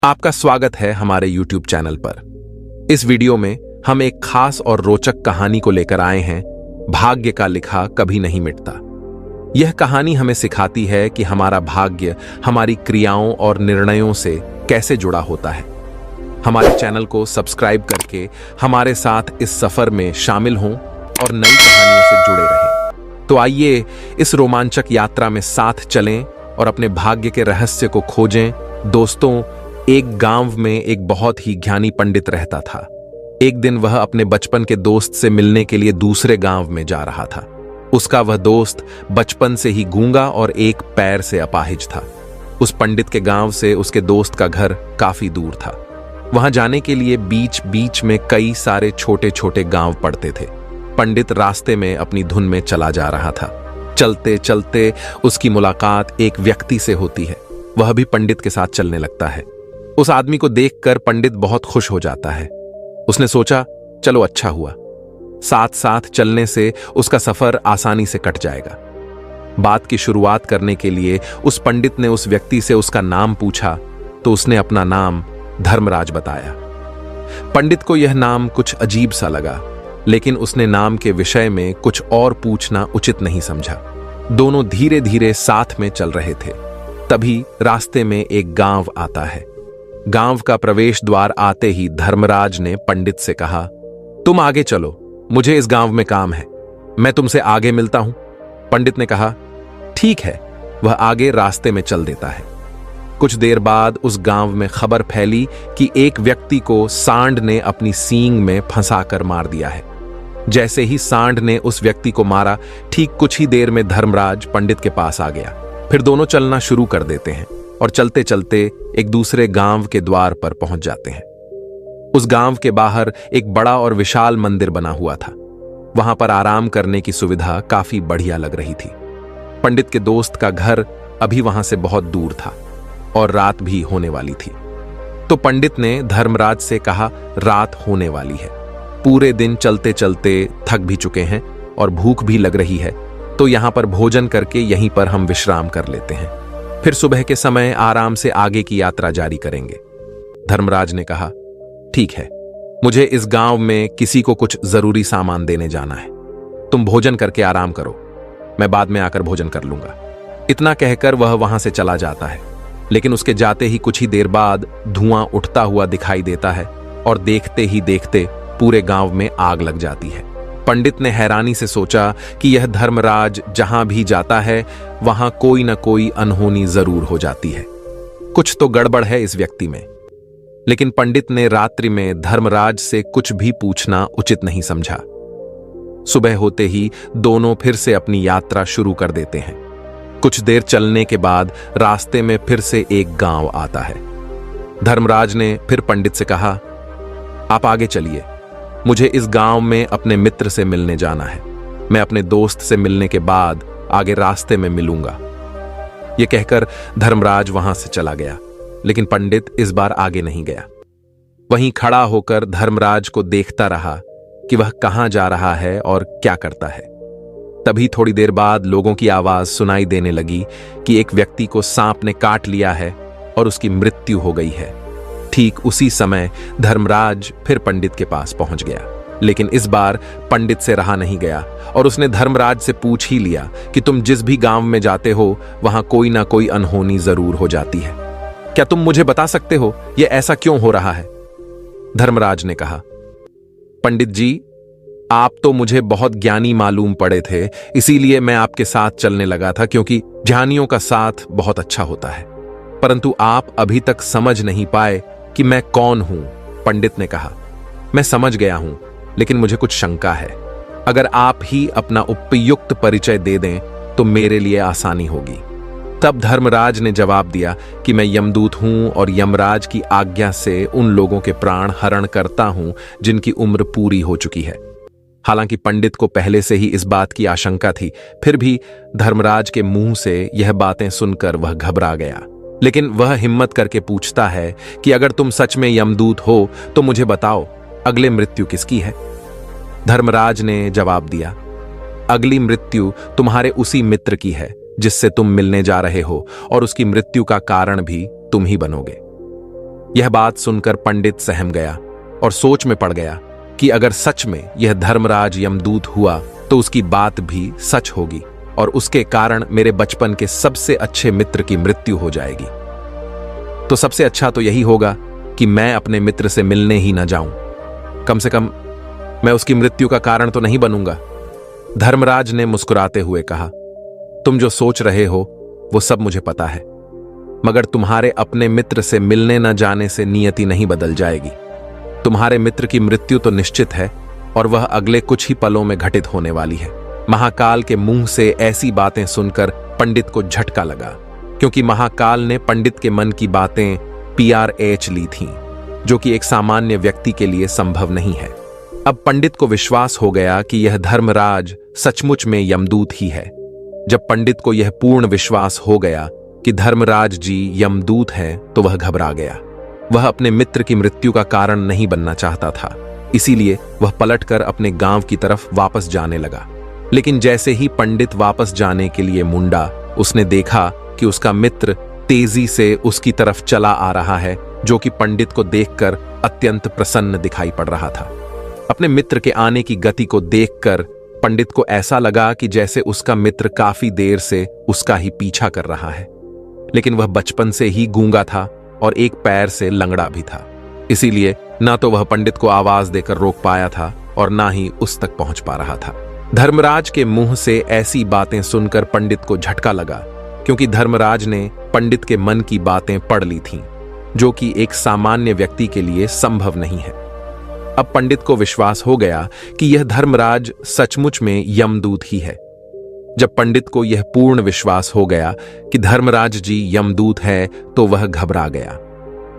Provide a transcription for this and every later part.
आपका स्वागत है हमारे YouTube चैनल पर। इस वीडियो में हम एक खास और रोचक कहानी को लेकर आए हैं। भाग्य का लिखा कभी नहीं मिटता। यह कहानी हमें सिखाती है कि हमारा भाग्य हमारी क्रियाओं और निर्णयों से कैसे जुड़ा होता है। हमारे चैनल को सब्सक्राइब करके हमारे साथ इस सफर में शामिल हों और नई कहानियों से जुड़े रहें। तो आइए इस रोमांचक यात्रा में साथ चलें और अपने भाग्य के रहस्य को खोजें। दोस्तों, एक गांव में एक बहुत ही ज्ञानी पंडित रहता था। एक दिन वह अपने बचपन के दोस्त से मिलने के लिए दूसरे गांव में जा रहा था। उसका वह दोस्त बचपन से ही गूंगा और एक पैर से अपाहिज था। उस पंडित के गांव से उसके दोस्त का घर काफी दूर था। वहां जाने के लिए बीच बीच में कई सारे छोटे छोटे गांव पड़ते थे। पंडित रास्ते में अपनी धुन में चला जा रहा था। चलते चलते उसकी मुलाकात एक व्यक्ति से होती है। वह भी पंडित के साथ चलने लगता है। उस आदमी को देखकर पंडित बहुत खुश हो जाता है। उसने सोचा, चलो अच्छा हुआ, साथ साथ चलने से उसका सफर आसानी से कट जाएगा। बात की शुरुआत करने के लिए उस पंडित ने उस व्यक्ति से उसका नाम पूछा तो उसने अपना नाम धर्मराज बताया। पंडित को यह नाम कुछ अजीब सा लगा, लेकिन उसने नाम के विषय में कुछ और पूछना उचित नहीं समझा। दोनों धीरे धीरे साथ में चल रहे थे। तभी रास्ते में एक गांव आता है। गांव का प्रवेश द्वार आते ही धर्मराज ने पंडित से कहा, तुम आगे चलो, मुझे इस गांव में काम है, मैं तुमसे आगे मिलता हूं। पंडित ने कहा, ठीक है। वह आगे रास्ते में चल देता है। कुछ देर बाद उस गांव में खबर फैली कि एक व्यक्ति को सांड ने अपनी सींग में फंसाकर मार दिया है। जैसे ही सांड ने उस व्यक्ति को मारा, ठीक कुछ ही देर में धर्मराज पंडित के पास आ गया। फिर दोनों चलना शुरू कर देते हैं और चलते चलते एक दूसरे गांव के द्वार पर पहुंच जाते हैं। उस गांव के बाहर एक बड़ा और विशाल मंदिर बना हुआ था। वहां पर आराम करने की सुविधा काफी बढ़िया लग रही थी। पंडित के दोस्त का घर अभी वहां से बहुत दूर था और रात भी होने वाली थी। तो पंडित ने धर्मराज से कहा, रात होने वाली है, पूरे दिन चलते चलते थक भी चुके हैं और भूख भी लग रही है, तो यहां पर भोजन करके यहीं पर हम विश्राम कर लेते हैं, फिर सुबह के समय आराम से आगे की यात्रा जारी करेंगे। धर्मराज ने कहा, ठीक है, मुझे इस गांव में किसी को कुछ जरूरी सामान देने जाना है। तुम भोजन करके आराम करो, मैं बाद में आकर भोजन कर लूंगा। इतना कहकर वह वहां से चला जाता है। लेकिन उसके जाते ही कुछ ही देर बाद धुआं उठता हुआ दिखाई देता है और देखते ही देखते पूरे गांव में आग लग जाती है। पंडित ने हैरानी से सोचा कि यह धर्मराज जहां भी जाता है वहां कोई न कोई अनहोनी जरूर हो जाती है। कुछ तो गड़बड़ है इस व्यक्ति में। लेकिन पंडित ने रात्रि में धर्मराज से कुछ भी पूछना उचित नहीं समझा। सुबह होते ही दोनों फिर से अपनी यात्रा शुरू कर देते हैं। कुछ देर चलने के बाद रास्ते में फिर से एक गांव आता है। धर्मराज ने फिर पंडित से कहा, आप आगे चलिए, मुझे इस गांव में अपने मित्र से मिलने जाना है। मैं अपने दोस्त से मिलने के बाद आगे रास्ते में मिलूंगा। यह कहकर धर्मराज वहां से चला गया। लेकिन पंडित इस बार आगे नहीं गया। वहीं खड़ा होकर धर्मराज को देखता रहा कि वह कहां जा रहा है और क्या करता है। तभी थोड़ी देर बाद लोगों की आवाज सुनाई देने लगी कि एक व्यक्ति को सांप ने काट लिया है और उसकी मृत्यु हो गई है। ठीक उसी समय धर्मराज फिर पंडित के पास पहुंच गया। लेकिन इस बार पंडित से रहा नहीं गया और उसने धर्मराज से पूछ ही लिया कि तुम जिस भी गांव में जाते हो वहां कोई ना कोई अनहोनी जरूर हो जाती है। क्या तुम मुझे बता सकते हो यह ऐसा क्यों हो रहा है? धर्मराज ने कहा, पंडित जी, आप तो मुझे बहुत ज्ञानी मालूम पड़े थे, इसीलिए मैं आपके साथ चलने लगा था, क्योंकि ज्ञानियों का साथ बहुत अच्छा होता है। परंतु आप अभी तक समझ नहीं पाए कि मैं कौन हूं। पंडित ने कहा, मैं समझ गया हूं, लेकिन मुझे कुछ शंका है। अगर आप ही अपना उपयुक्त परिचय दे दें तो मेरे लिए आसानी होगी। तब धर्मराज ने जवाब दिया कि मैं यमदूत हूं और यमराज की आज्ञा से उन लोगों के प्राण हरण करता हूं जिनकी उम्र पूरी हो चुकी है। हालांकि पंडित को पहले से ही इस बात की आशंका थी, फिर भी धर्मराज के मुंह से यह बातें सुनकर वह घबरा गया। लेकिन वह हिम्मत करके पूछता है कि अगर तुम सच में यमदूत हो तो मुझे बताओ, अगले मृत्यु किसकी है? धर्मराज ने जवाब दिया, अगली मृत्यु तुम्हारे उसी मित्र की है जिससे तुम मिलने जा रहे हो, और उसकी मृत्यु का कारण भी तुम ही बनोगे। यह बात सुनकर पंडित सहम गया और सोच में पड़ गया कि अगर सच में यह धर्मराज यमदूत हुआ तो उसकी बात भी सच होगी और उसके कारण मेरे बचपन के सबसे अच्छे मित्र की मृत्यु हो जाएगी। तो सबसे अच्छा तो यही होगा कि मैं अपने मित्र से मिलने ही न जाऊं। कम से कम मैं उसकी मृत्यु का कारण तो नहीं बनूंगा। धर्मराज ने मुस्कुराते हुए कहा, तुम जो सोच रहे हो वो सब मुझे पता है, मगर तुम्हारे अपने मित्र से मिलने न जाने से नियति नहीं बदल जाएगी। तुम्हारे मित्र की मृत्यु तो निश्चित है और वह अगले कुछ ही पलों में घटित होने वाली है। महाकाल के मुंह से ऐसी बातें सुनकर पंडित को झटका लगा, क्योंकि महाकाल ने पंडित के मन की बातें PRH ली थीं, जो कि एक सामान्य व्यक्ति के लिए संभव नहीं है। अब पंडित को विश्वास हो गया कि यह धर्मराज सचमुच में यमदूत ही है। जब पंडित को यह पूर्ण विश्वास हो गया कि धर्मराज जी यमदूत हैं, तो वह घबरा गया। वह अपने मित्र की मृत्यु का कारण नहीं बनना चाहता था, इसीलिए वह पलटकर अपने गांव की तरफ वापस जाने लगा। लेकिन जैसे ही पंडित वापस जाने के लिए मुंडा, उसने देखा कि उसका मित्र तेजी से उसकी तरफ चला आ रहा है, जो कि पंडित को देखकर अत्यंत प्रसन्न दिखाई पड़ रहा था। अपने मित्र के आने की गति को देखकर पंडित को ऐसा लगा कि जैसे उसका मित्र काफी देर से उसका ही पीछा कर रहा है। लेकिन वह बचपन से ही गूंगा था और एक पैर से लंगड़ा भी था, इसीलिए ना तो वह पंडित को आवाज देकर रोक पाया था और ना ही उस तक पहुंच पा रहा था। धर्मराज के मुंह से ऐसी बातें सुनकर पंडित को झटका लगा, क्योंकि धर्मराज ने पंडित के मन की बातें पढ़ ली थीं, जो कि एक सामान्य व्यक्ति के लिए संभव नहीं है। अब पंडित को विश्वास हो गया कि यह धर्मराज सचमुच में यमदूत ही है। जब पंडित को यह पूर्ण विश्वास हो गया कि धर्मराज जी यमदूत है, तो वह घबरा गया।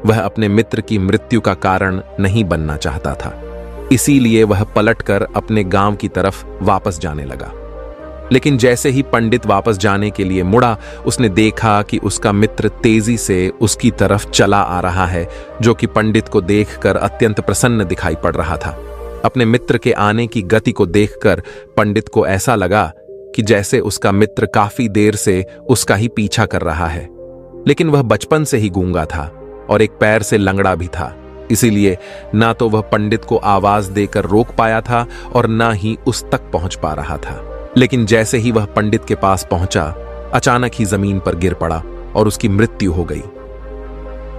वह अपने मित्र की मृत्यु का कारण नहीं बनना चाहता था, इसीलिए वह पलटकर अपने गांव की तरफ वापस जाने लगा। लेकिन जैसे ही पंडित वापस जाने के लिए मुड़ा, उसने देखा कि उसका मित्र तेजी से उसकी तरफ चला आ रहा है, जो कि पंडित को देखकर अत्यंत प्रसन्न दिखाई पड़ रहा था। अपने मित्र के आने की गति को देखकर पंडित को ऐसा लगा कि जैसे उसका मित्र काफी देर से उसका ही पीछा कर रहा है। लेकिन वह बचपन से ही गूंगा था और एक पैर से लंगड़ा भी था, इसीलिए ना तो वह पंडित को आवाज देकर रोक पाया था और ना ही उस तक पहुंच पा रहा था। लेकिन जैसे ही वह पंडित के पास पहुंचा, अचानक ही जमीन पर गिर पड़ा और उसकी मृत्यु हो गई।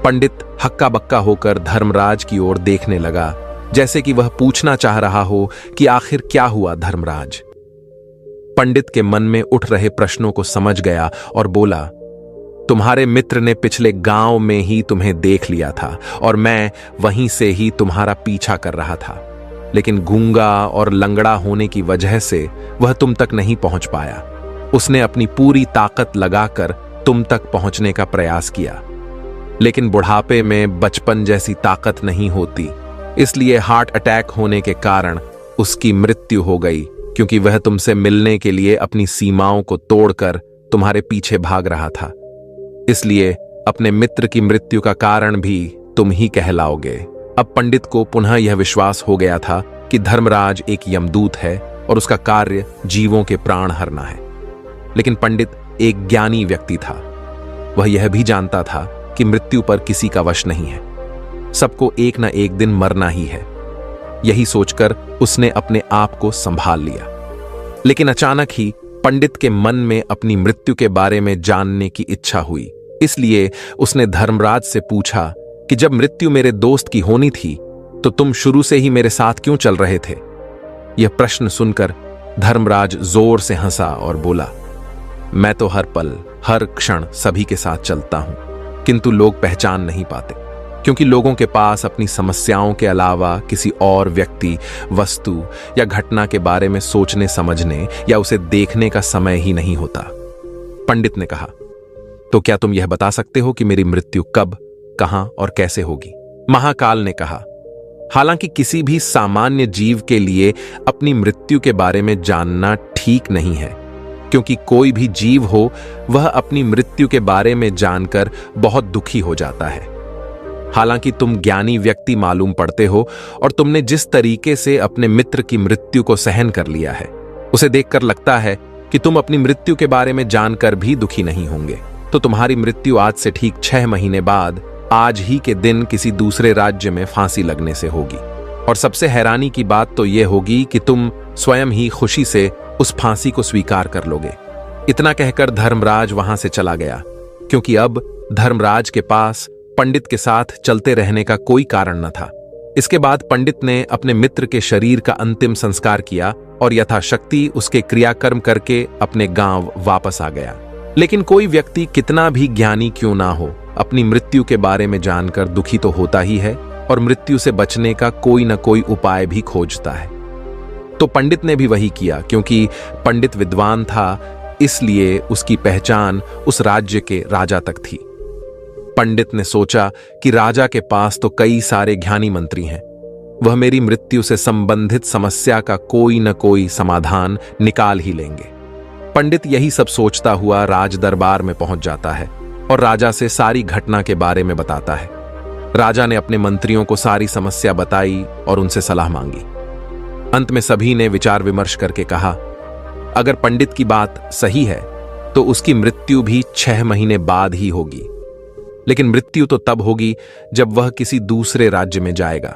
पंडित हक्का बक्का होकर धर्मराज की ओर देखने लगा, जैसे कि वह पूछना चाह रहा हो कि आखिर क्या हुआ धर्मराज। पंडित के मन में उठ रहे प्रश्नों को समझ गया और बोला, तुम्हारे मित्र ने पिछले गांव में ही तुम्हें देख लिया था और मैं वहीं से ही तुम्हारा पीछा कर रहा था, लेकिन गूंगा और लंगड़ा होने की वजह से वह तुम तक नहीं पहुंच पाया। उसने अपनी पूरी ताकत लगाकर तुम तक पहुंचने का प्रयास किया, लेकिन बुढ़ापे में बचपन जैसी ताकत नहीं होती, इसलिए हार्ट अटैक होने के कारण उसकी मृत्यु हो गई, क्योंकि वह तुमसे मिलने के लिए अपनी सीमाओं को तोड़कर तुम्हारे पीछे भाग रहा था। इसलिए अपने मित्र की मृत्यु का कारण भी तुम ही कहलाओगे। अब पंडित को पुनः यह विश्वास हो गया था कि धर्मराज एक यमदूत है और उसका कार्य जीवों के प्राण हरना है। लेकिन पंडित एक ज्ञानी व्यक्ति था। वह यह भी जानता था कि मृत्यु पर किसी का वश नहीं है, सबको एक न एक दिन मरना ही है। यही सोचकर उसने अपने आप को संभाल लिया। लेकिन अचानक ही पंडित के मन में अपनी मृत्यु के बारे में जानने की इच्छा हुई, इसलिए उसने धर्मराज से पूछा कि जब मृत्यु मेरे दोस्त की होनी थी तो तुम शुरू से ही मेरे साथ क्यों चल रहे थे? यह प्रश्न सुनकर धर्मराज जोर से हंसा और बोला, मैं तो हर पल हर क्षण सभी के साथ चलता हूं, किंतु लोग पहचान नहीं पाते, क्योंकि लोगों के पास अपनी समस्याओं के अलावा किसी और व्यक्ति, वस्तु या घटना के बारे में सोचने समझने या उसे देखने का समय ही नहीं होता। पंडित ने कहा, तो क्या तुम यह बता सकते हो कि मेरी मृत्यु कब, कहां और कैसे होगी? महाकाल ने कहा, हालांकि किसी भी सामान्य जीव के लिए अपनी मृत्यु के बारे में जानना ठीक नहीं है, क्योंकि कोई भी जीव हो वह अपनी मृत्यु के बारे में जानकर बहुत दुखी हो जाता है। हालांकि तुम ज्ञानी व्यक्ति मालूम पड़ते हो और तुमने जिस तरीके से अपने मित्र की मृत्यु को सहन कर लिया है, उसे देखकर लगता है कि तुम अपनी मृत्यु के बारे में जानकर भी दुखी नहीं होंगे। तो तुम्हारी मृत्यु आज से ठीक 6 महीने बाद आज ही के दिन किसी दूसरे राज्य में फांसी लगने से होगी। और सबसे हैरानी की बात तो यह होगी कि तुम स्वयं ही खुशी से उस फांसी को स्वीकार कर लोगे। इतना कहकर धर्मराज वहां से चला गया, क्योंकि अब धर्मराज के पास पंडित के साथ चलते रहने का कोई कारण न था। इसके बाद पंडित ने अपने मित्र के शरीर का अंतिम संस्कार किया और यथाशक्ति उसके क्रियाकर्म करके अपने गांव वापस आ गया। लेकिन कोई व्यक्ति कितना भी ज्ञानी क्यों ना हो, अपनी मृत्यु के बारे में जानकर दुखी तो होता ही है और मृत्यु से बचने का कोई न कोई उपाय भी खोजता है। तो पंडित ने भी वही किया, क्योंकि पंडित विद्वान था, इसलिए उसकी पहचान उस राज्य के राजा तक थी। पंडित ने सोचा कि राजा के पास तो कई सारे ज्ञानी मंत्री हैं, वह मेरी मृत्यु से संबंधित समस्या का कोई न कोई समाधान निकाल ही लेंगे। पंडित यही सब सोचता हुआ राज दरबार में पहुंच जाता है और राजा से सारी घटना के बारे में बताता है। राजा ने अपने मंत्रियों को सारी समस्या बताई और उनसे सलाह मांगी। अंत में सभी ने विचार विमर्श करके कहा, अगर पंडित की बात सही है तो उसकी मृत्यु भी 6 महीने बाद ही होगी। लेकिन मृत्यु तो तब होगी जब वह किसी दूसरे राज्य में जाएगा।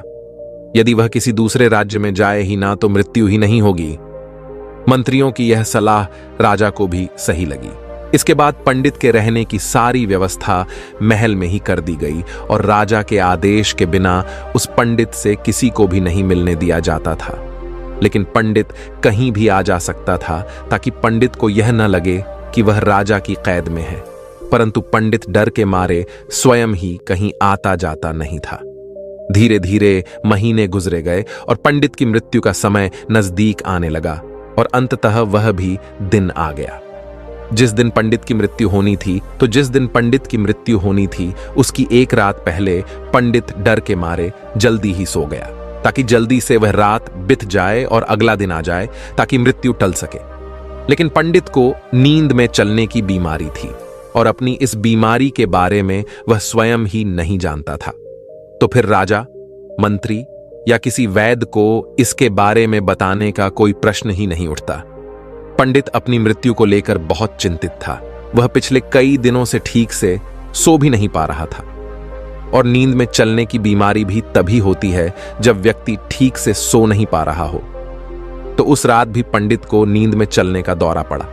यदि वह किसी दूसरे राज्य में जाए ही ना तो मृत्यु ही नहीं होगी। मंत्रियों की यह सलाह राजा को भी सही लगी। इसके बाद पंडित के रहने की सारी व्यवस्था महल में ही कर दी गई और राजा के आदेश के बिना उस पंडित से किसी को भी नहीं मिलने दिया जाता था। लेकिन पंडित कहीं भी आ जा सकता था, ताकि पंडित को यह न लगे कि वह राजा की कैद में है। परंतु पंडित डर के मारे स्वयं ही कहीं आता जाता नहीं था। धीरे धीरे महीने गुजरे गए और पंडित की मृत्यु का समय नजदीक आने लगा और अंततः वह भी दिन आ गया। जिस दिन पंडित की मृत्यु होनी थी उसकी एक रात पहले पंडित डर के मारे जल्दी ही सो गया, ताकि जल्दी से वह रात बीत जाए और अगला दिन आ जाए, ताकि मृत्यु टल सके। लेकिन पंडित को नींद में चलने की बीमारी थी और अपनी इस बीमारी के बारे में वह स्वयं ही नहीं जानता था। तो फिर राजा, मंत्री या किसी वैद्य को इसके बारे में बताने का कोई प्रश्न ही नहीं उठता। पंडित अपनी मृत्यु को लेकर बहुत चिंतित था। वह पिछले कई दिनों से ठीक से सो भी नहीं पा रहा था। और नींद में चलने की बीमारी भी तभी होती है जब व्यक्ति ठीक से सो नहीं पा रहा हो। तो उस रात भी पंडित को नींद में चलने का दौरा पड़ा।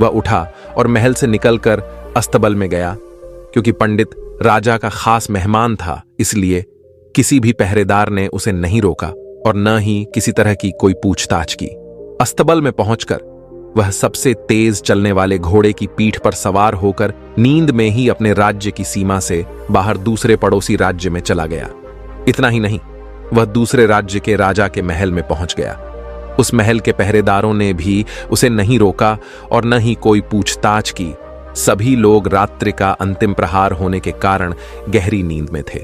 वह उठा और महल से निकलकर अस्तबल में गया। क्योंकि पंडित राजा का खास मेहमान था, इसलिए किसी भी पहरेदार ने उसे नहीं रोका और न ही किसी तरह की कोई पूछताछ की। अस्तबल में पहुंचकर वह सबसे तेज चलने वाले घोड़े की पीठ पर सवार होकर नींद में ही अपने राज्य की सीमा से बाहर दूसरे पड़ोसी राज्य में चला गया। इतना ही नहीं, वह दूसरे राज्य के राजा के महल में पहुंच गया। उस महल के पहरेदारों ने भी उसे नहीं रोका और न ही कोई पूछताछ की। सभी लोग रात्रि का अंतिम प्रहार होने के कारण गहरी नींद में थे।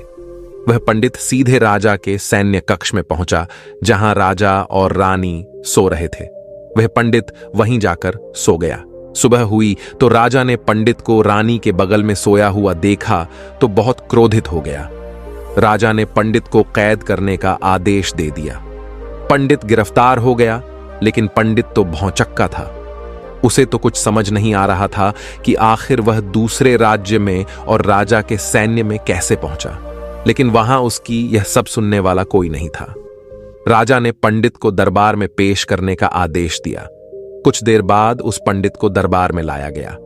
वह पंडित सीधे राजा के सैन्य कक्ष में पहुंचा, जहां राजा और रानी सो रहे थे। वह पंडित वहीं जाकर सो गया। सुबह हुई तो राजा ने पंडित को रानी के बगल में सोया हुआ देखा तो बहुत क्रोधित हो गया। राजा ने पंडित को कैद करने का आदेश दे दिया। पंडित गिरफ्तार हो गया, लेकिन पंडित तो भौंचक्का था। उसे तो कुछ समझ नहीं आ रहा था कि आखिर वह दूसरे राज्य में और राजा के सैन्य में कैसे पहुंचा। लेकिन वहां उसकी यह सब सुनने वाला कोई नहीं था। राजा ने पंडित को दरबार में पेश करने का आदेश दिया। कुछ देर बाद उस पंडित को दरबार में लाया गया।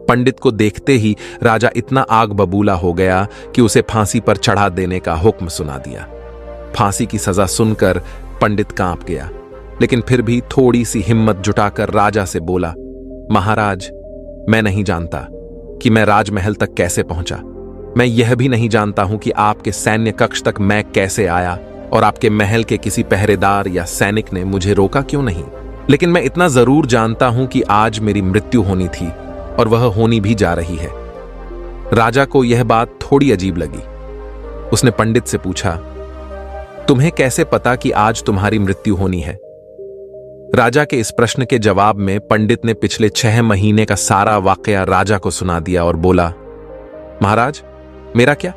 पंडित को देखते ही राजा इतना आग बबूला हो गया कि उसे फांसी पर चढ़ा देने का हुक्म सुना दिया। फांसी की सजा सुनकर पंडित कांप गया, लेकिन फिर भी थोड़ी सी हिम्मत जुटाकर राजा से बोला, महाराज, मैं नहीं जानता कि मैं राजमहल तक कैसे पहुंचा। मैं यह भी नहीं जानता हूं कि आपके सैन्य कक्ष तक मैं कैसे आया और आपके महल के किसी पहरेदार या सैनिक ने मुझे रोका क्यों नहीं। लेकिन मैं इतना जरूर जानता हूं कि आज मेरी मृत्यु होनी थी और वह होनी भी जा रही है। राजा को यह बात थोड़ी अजीब लगी। उसने पंडित से पूछा, तुम्हें कैसे पता कि आज तुम्हारी मृत्यु होनी है? राजा के इस प्रश्न के जवाब में पंडित ने पिछले 6 महीने का सारा वाकया राजा को सुना दिया और बोला, महाराज, मेरा क्या?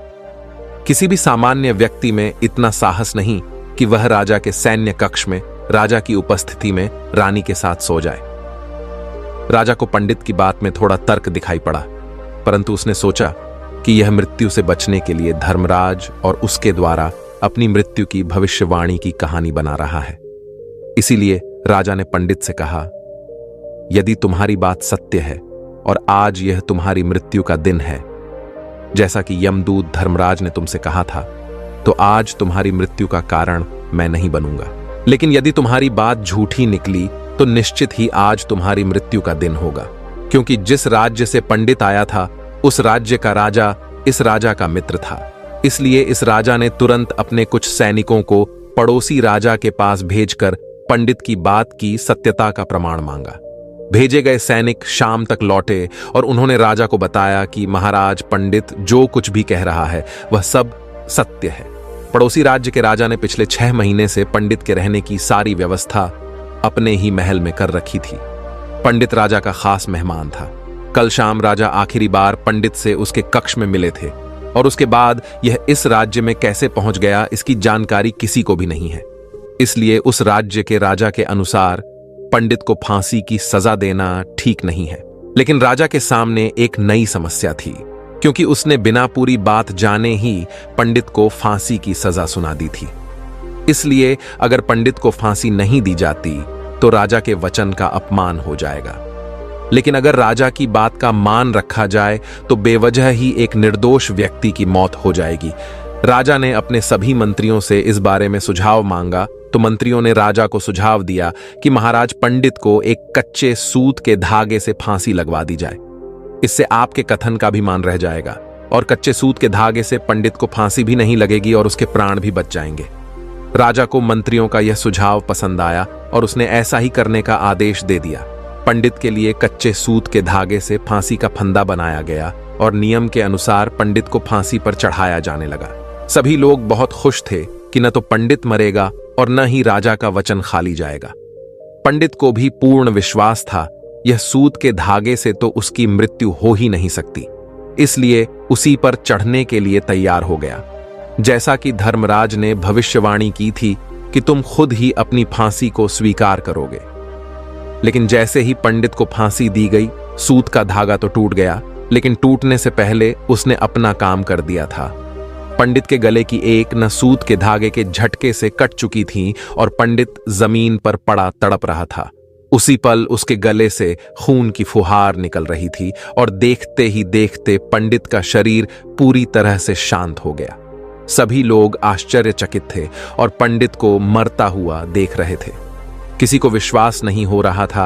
किसी भी सामान्य व्यक्ति में इतना साहस नहीं कि वह राजा के सैन्य कक्ष में राजा की उपस्थिति में रानी के साथ सो जाए। राजा को पंडित की बात में थोड़ा तर्क दिखाई पड़ा, परंतु उसने सोचा कि यह मृत्यु से बचने के लिए धर्मराज और उसके द्वारा अपनी मृत्यु की भविष्यवाणी की कहानी बना रहा है। इसीलिए राजा ने पंडित से कहा, यदि तुम्हारी बात सत्य है और आज यह तुम्हारी मृत्यु का दिन है, जैसा कि यमदूत धर्मराज ने तुमसे कहा था, तो आज तुम्हारी मृत्यु का कारण मैं नहीं बनूंगा। लेकिन यदि तुम्हारी बात झूठी निकली तो निश्चित ही आज तुम्हारी मृत्यु का दिन होगा, क्योंकि जिस राज्य से पंडित आया था उस राज्य का राजा इस राजा का मित्र था। इसलिए इस राजा ने तुरंत अपने कुछ सैनिकों को पड़ोसी राजा के पास भेजकर पंडित की बात की सत्यता का प्रमाण मांगा। भेजे गए सैनिक शाम तक लौटे और उन्होंने राजा को बताया कि महाराज, पंडित जो कुछ भी कह रहा है वह सब सत्य है। पड़ोसी राज्य के राजा ने पिछले 6 महीने से पंडित के रहने की सारी व्यवस्था अपने ही महल में कर रखी थी। पंडित राजा का खास मेहमान था। कल शाम राजा आखिरी बार पंडित से उसके कक्ष में मिले थे और उसके बाद यह इस राज्य में कैसे पहुंच गया इसकी जानकारी किसी को भी नहीं है। इसलिए उस राज्य के राजा के अनुसार पंडित को फांसी की सजा देना ठीक नहीं है। लेकिन राजा के सामने एक नई समस्या थी, क्योंकि उसने बिना पूरी बात जाने ही पंडित को फांसी की सजा सुना दी थी। इसलिए अगर पंडित को फांसी नहीं दी जाती तो राजा के वचन का अपमान हो जाएगा। लेकिन अगर राजा की बात का मान रखा जाए तो बेवजह ही एक निर्दोष व्यक्ति की मौत हो जाएगी। राजा ने अपने सभी मंत्रियों से इस बारे में सुझाव मांगा तो मंत्रियों ने राजा को सुझाव दिया कि महाराज, पंडित को एक कच्चे सूत के धागे से फांसी लगवा दी जाए। इससे आपके कथन का भी मान रह जाएगा और कच्चे सूत के धागे से पंडित को फांसी भी नहीं लगेगी और उसके प्राण भी बच जाएंगे। राजा को मंत्रियों का यह सुझाव पसंद आया और उसने ऐसा ही करने का आदेश दे दिया। पंडित के लिए कच्चे सूत के धागे से फांसी का फंदा बनाया गया और नियम के अनुसार पंडित को फांसी पर चढ़ाया जाने लगा। सभी लोग बहुत खुश थे कि न तो पंडित मरेगा और न ही राजा का वचन खाली जाएगा। पंडित को भी पूर्ण विश्वास था यह सूत के धागे से तो उसकी मृत्यु हो ही नहीं सकती, इसलिए उसी पर चढ़ने के लिए तैयार हो गया। जैसा कि धर्मराज ने भविष्यवाणी की थी कि तुम खुद ही अपनी फांसी को स्वीकार करोगे। लेकिन जैसे ही पंडित को फांसी दी गई, सूत का धागा तो टूट गया, लेकिन टूटने से पहले उसने अपना काम कर दिया था। पंडित के गले की एक नस सूत के धागे के झटके से कट चुकी थी और पंडित जमीन पर पड़ा तड़प रहा था। उसी पल उसके गले से खून की फुहार निकल रही थी और देखते ही देखते पंडित का शरीर पूरी तरह से शांत हो गया। सभी लोग आश्चर्यचकित थे और पंडित को मरता हुआ देख रहे थे। किसी को विश्वास नहीं हो रहा था